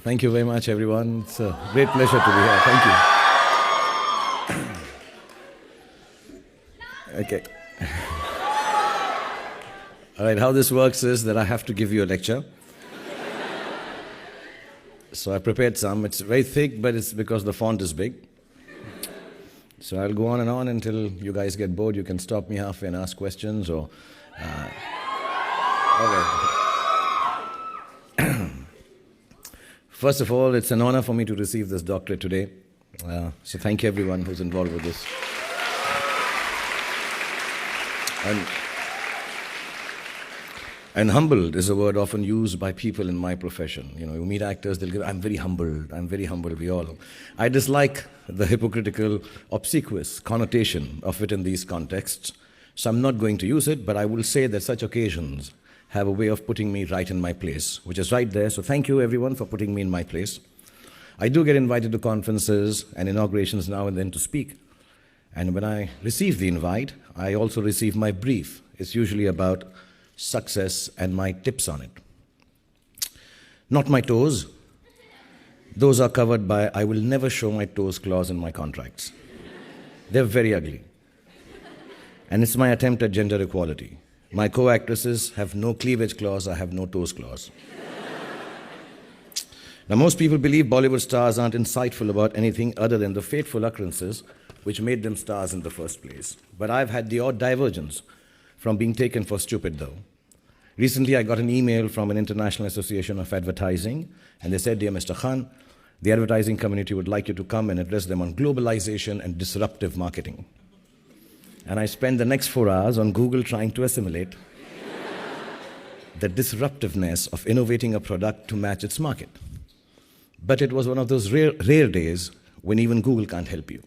Thank you very much, everyone. It's a great pleasure to be here. Thank you. Okay. All right, how this works is that I have to give you a lecture. So I prepared some. It's very thick, but it's because the font is big. So I'll go on and on until you guys get bored. You can stop me halfway and ask questions or... Okay. First of all, it's an honor for me to receive this doctorate today. So thank you everyone who's involved with this. And humbled is a word often used by people in my profession. You know, you meet actors, they'll go, I'm very humbled, we all. I dislike the hypocritical, obsequious connotation of it in these contexts. So I'm not going to use it, but I will say that such occasions have a way of putting me right in my place, which is right there. So thank you everyone for putting me in my place. I do get invited to conferences and inaugurations now and then to speak. And when I receive the invite, I also receive my brief. It's usually about success and my tips on it. Not my toes. Those are covered by I will never show my toes clause in my contracts. They're very ugly. And it's my attempt at gender equality. My co-actresses have no cleavage clause, I have no toes clause. Now most people believe Bollywood stars aren't insightful about anything other than the fateful occurrences which made them stars in the first place. But I've had the odd divergence from being taken for stupid though. Recently I got an email from an International Association of Advertising and they said, Dear Mr. Khan, the advertising community would like you to come and address them on globalization and disruptive marketing. And I spent the next 4 hours on Google trying to assimilate the disruptiveness of innovating a product to match its market. But it was one of those rare days when even Google can't help you.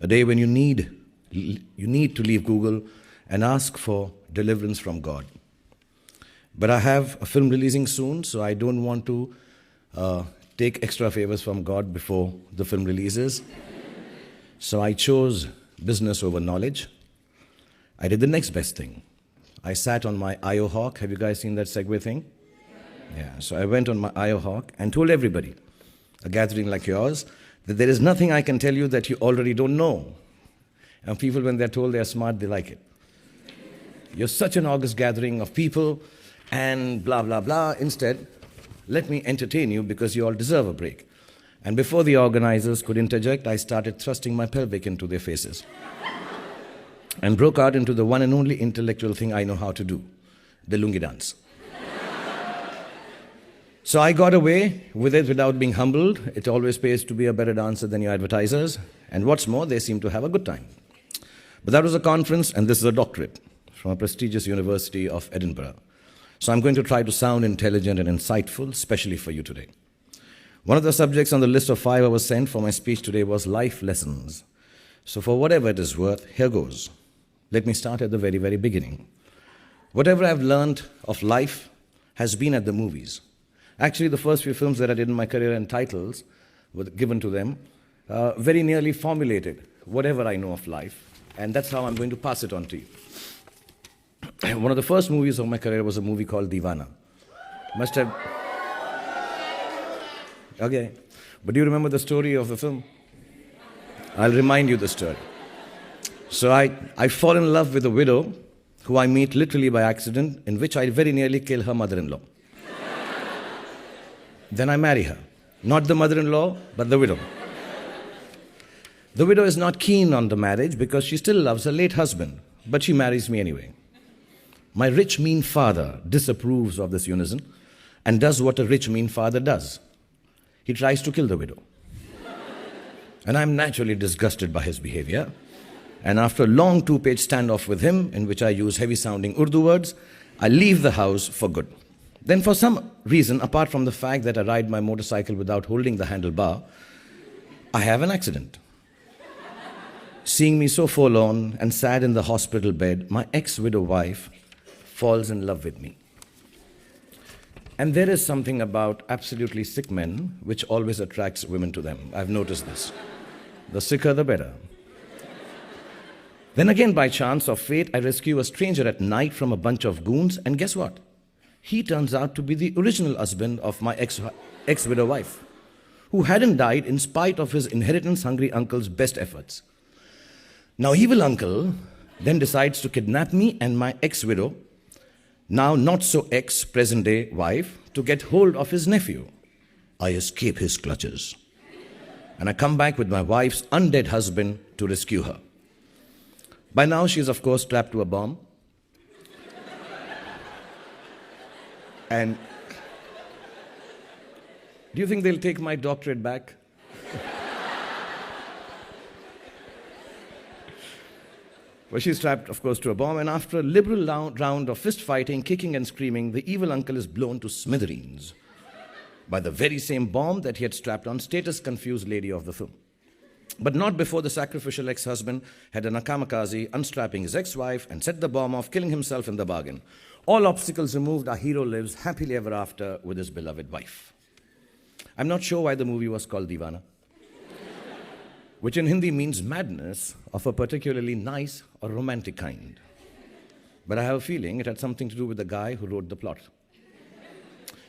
A day when you need to leave Google and ask for deliverance from God. But I have a film releasing soon, so I don't want to take extra favors from God before the film releases. So I chose business over knowledge. I did the next best thing. I sat on my IO Hawk. Have you guys seen that Segway thing? Yeah, so I went on my IO Hawk and told everybody, a gathering like yours, that there is nothing I can tell you that you already don't know. And people, when they're told they're smart, they like it. You're such an august gathering of people and blah, blah, blah. Instead, let me entertain you because you all deserve a break. And before the organizers could interject, I started thrusting my pelvic into their faces and broke out into the one and only intellectual thing I know how to do, the lungi dance. So I got away with it without being humbled. It always pays to be a better dancer than your advertisers. And what's more, they seem to have a good time. But that was a conference, and this is a doctorate from a prestigious university of Edinburgh. So I'm going to try to sound intelligent and insightful, especially for you today. One of the subjects on the list of 5 I was sent for my speech today was life lessons. So for whatever it is worth, here goes. Let me start at the very, very beginning. Whatever I've learned of life has been at the movies. Actually, the first few films that I did in my career and titles were given to them very nearly formulated whatever I know of life. And that's how I'm going to pass it on to you. One of the first movies of my career was a movie called Deewana. Must have... Okay. But do you remember the story of the film? I'll remind you the story. So I fall in love with a widow who I meet literally by accident, in which I very nearly kill her mother-in-law. Then I marry her. Not the mother-in-law, but the widow. The widow is not keen on the marriage because she still loves her late husband, but she marries me anyway. My rich, mean father disapproves of this unison and does what a rich, mean father does. He tries to kill the widow. And I'm naturally disgusted by his behavior. And after a long 2-page standoff with him, in which I use heavy-sounding Urdu words, I leave the house for good. Then for some reason, apart from the fact that I ride my motorcycle without holding the handlebar, I have an accident. Seeing me so forlorn and sad in the hospital bed, my ex-widow wife falls in love with me. And there is something about absolutely sick men which always attracts women to them. I've noticed this. The sicker, the better. Then again, by chance of fate, I rescue a stranger at night from a bunch of goons, and guess what? He turns out to be the original husband of my ex-widow wife, who hadn't died in spite of his inheritance-hungry uncle's best efforts. Now, evil uncle then decides to kidnap me and my ex-widow, now not so ex-present-day wife, to get hold of his nephew. I escape his clutches, and I come back with my wife's undead husband to rescue her. By now, she is, of course, strapped to a bomb. And do you think they'll take my doctorate back? Well, she's strapped, of course, to a bomb, and after a liberal round of fist fighting, kicking and screaming, the evil uncle is blown to smithereens by the very same bomb that he had strapped on status-confused lady of the film. But not before the sacrificial ex-husband had done a kamikaze, unstrapping his ex-wife and set the bomb off, killing himself in the bargain. All obstacles removed, our hero lives happily ever after with his beloved wife. I'm not sure why the movie was called Deewana, which in Hindi means madness of a particularly nice or romantic kind. But I have a feeling it had something to do with the guy who wrote the plot.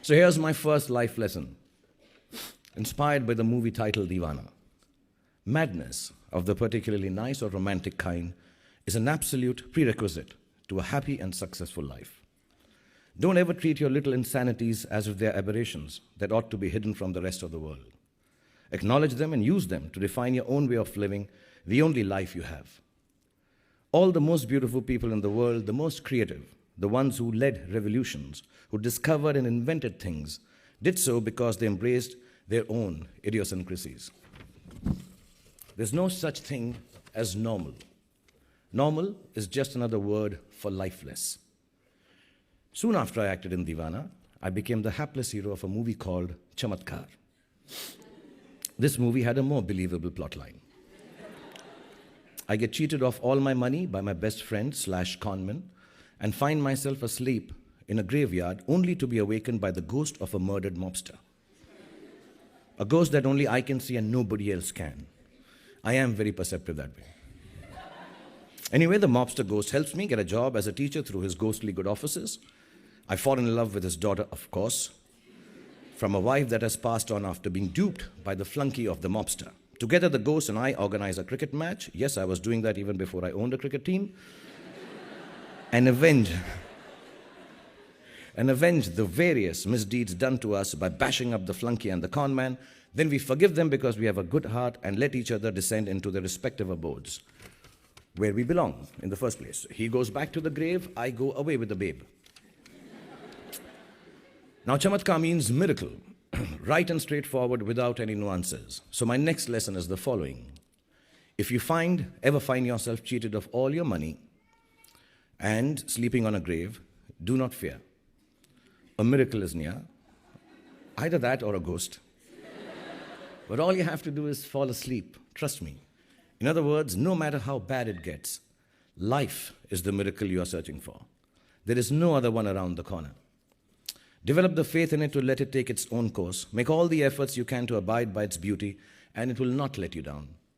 So here's my first life lesson, inspired by the movie title Deewana. Madness of the particularly nice or romantic kind is an absolute prerequisite to a happy and successful life. Don't ever treat your little insanities as if they're aberrations that ought to be hidden from the rest of the world. Acknowledge them and use them to define your own way of living, the only life you have. All the most beautiful people in the world, the most creative, the ones who led revolutions, who discovered and invented things, did so because they embraced their own idiosyncrasies. There's no such thing as normal. Normal is just another word for lifeless. Soon after I acted in Deewana, I became the hapless hero of a movie called Chamatkar. This movie had a more believable plotline. I get cheated of all my money by my best friend / conman and find myself asleep in a graveyard only to be awakened by the ghost of a murdered mobster. A ghost that only I can see and nobody else can. I am very perceptive that way. Anyway, the mobster ghost helps me get a job as a teacher through his ghostly good offices. I fall in love with his daughter, of course, from a wife that has passed on after being duped by the flunky of the mobster. Together, the ghost and I organize a cricket match. Yes, I was doing that even before I owned a cricket team. And avenge the various misdeeds done to us by bashing up the flunky and the con man. Then we forgive them because we have a good heart and let each other descend into their respective abodes, where we belong in the first place. He goes back to the grave, I go away with the babe. Now, Chamatkar means miracle, right and straightforward without any nuances. So my next lesson is the following. If you ever find yourself cheated of all your money and sleeping on a grave, do not fear. A miracle is near, either that or a ghost. But all you have to do is fall asleep, trust me. In other words, no matter how bad it gets, life is the miracle you are searching for. There is no other one around the corner. Develop the faith in it to let it take its own course. Make all the efforts you can to abide by its beauty, and it will not let you down.